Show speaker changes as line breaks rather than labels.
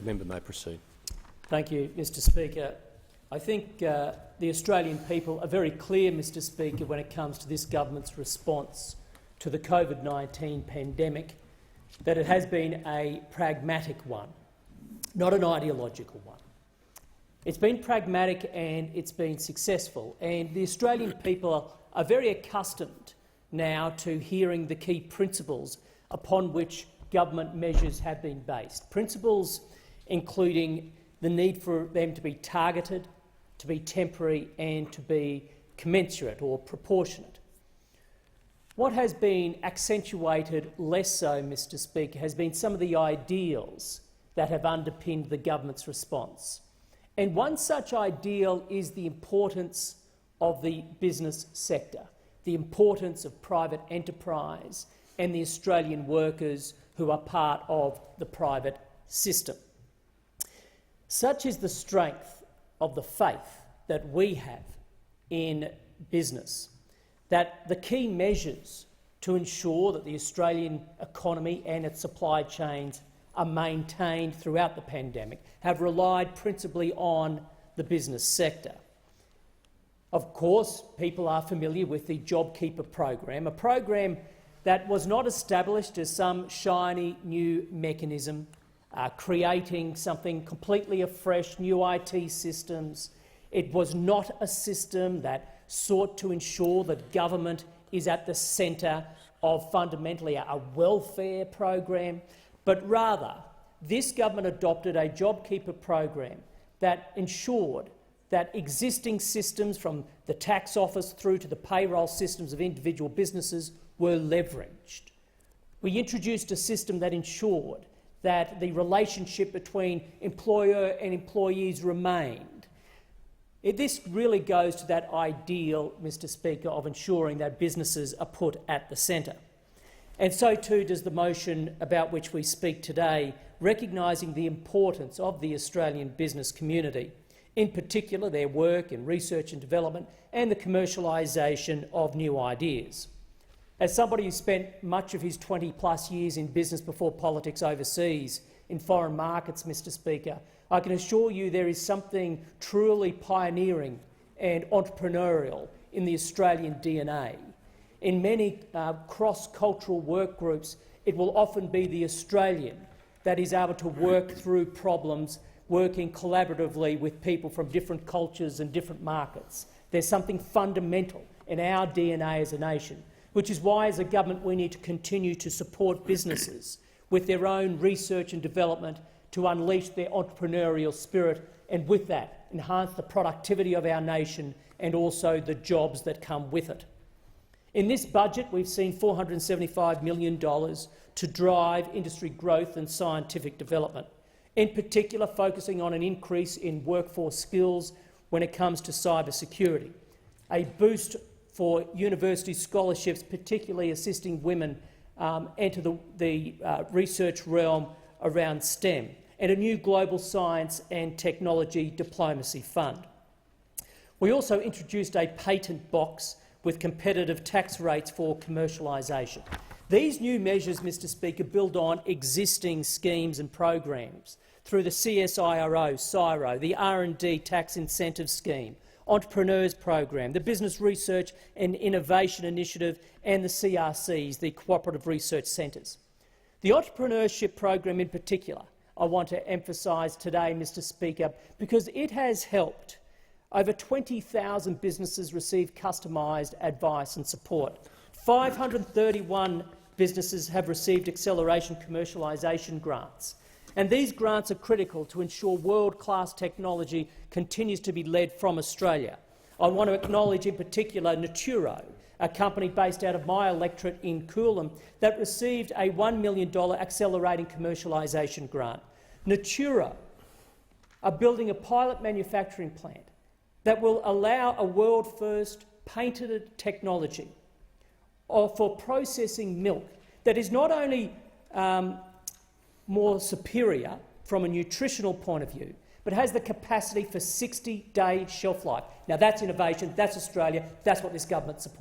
The member may proceed.
Thank you, Mr Speaker. I think the Australian people are very clear, Mr Speaker, when it comes to this government's response to the COVID-19 pandemic, that it has been a pragmatic one, not an ideological one. It's been pragmatic and it's been successful, and the Australian people are very accustomed now to hearing the key principles upon which government measures have been based. Principles including the need for them to be targeted, to be temporary and to be commensurate or proportionate. What has been accentuated less so, Mr Speaker, has been some of the ideals that have underpinned the government's response. And one such ideal is the importance of the business sector, the importance of private enterprise and the Australian workers who are part of the private system. Such is the strength of the faith that we have in business, that the key measures to ensure that the Australian economy and its supply chains are maintained throughout the pandemic have relied principally on the business sector. Of course, people are familiar with the JobKeeper program, a program that was not established as some shiny new mechanism, creating something completely afresh, new IT systems. It was not a system that sought to ensure that government is at the centre of fundamentally a welfare program, but rather this government adopted a JobKeeper program that ensured that existing systems from the tax office through to the payroll systems of individual businesses were leveraged. We introduced a system that ensured that the relationship between employer and employees remained. This really goes to that ideal, Mr Speaker, of ensuring that businesses are put at the centre. And so too does the motion about which we speak today, recognising the importance of the Australian business community, in particular their work in research and development and the commercialisation of new ideas. As somebody who spent much of his 20+ years in business before politics overseas, in foreign markets, Mr Speaker, I can assure you there is something truly pioneering and entrepreneurial in the Australian DNA. In many cross-cultural work groups, it will often be the Australian that is able to work through problems, working collaboratively with people from different cultures and different markets. There's something fundamental in our DNA as a nation, which is why, as a government, we need to continue to support businesses with their own research and development to unleash their entrepreneurial spirit and, with that, enhance the productivity of our nation and also the jobs that come with it. In this budget, we've seen $475 million to drive industry growth and scientific development, in particular focusing on an increase in workforce skills when it comes to cyber security, a boost for university scholarships, particularly assisting women enter the research realm around STEM, and a new global science and technology diplomacy fund. We also introduced a patent box with competitive tax rates for commercialisation. These new measures, Mr Speaker, build on existing schemes and programs through the CSIRO, CSIRO, the R&D Tax Incentive Scheme, Entrepreneurs Program, the Business Research and Innovation Initiative and the CRCs, the Cooperative Research Centres. The Entrepreneurship Program in particular I want to emphasise today, Mr Speaker, because it has helped over 20,000 businesses receive customised advice and support. 531 businesses have received acceleration commercialisation grants. And these grants are critical to ensure world-class technology continues to be led from Australia. I want to acknowledge in particular Naturo, a company based out of my electorate in Coolum, that received a $1 million accelerating commercialisation grant. Naturo are building a pilot manufacturing plant that will allow a world-first patented technology for processing milk that is not only more superior from a nutritional point of view, but has the capacity for 60-day shelf life. Now, that's innovation, that's Australia, that's what this government supports.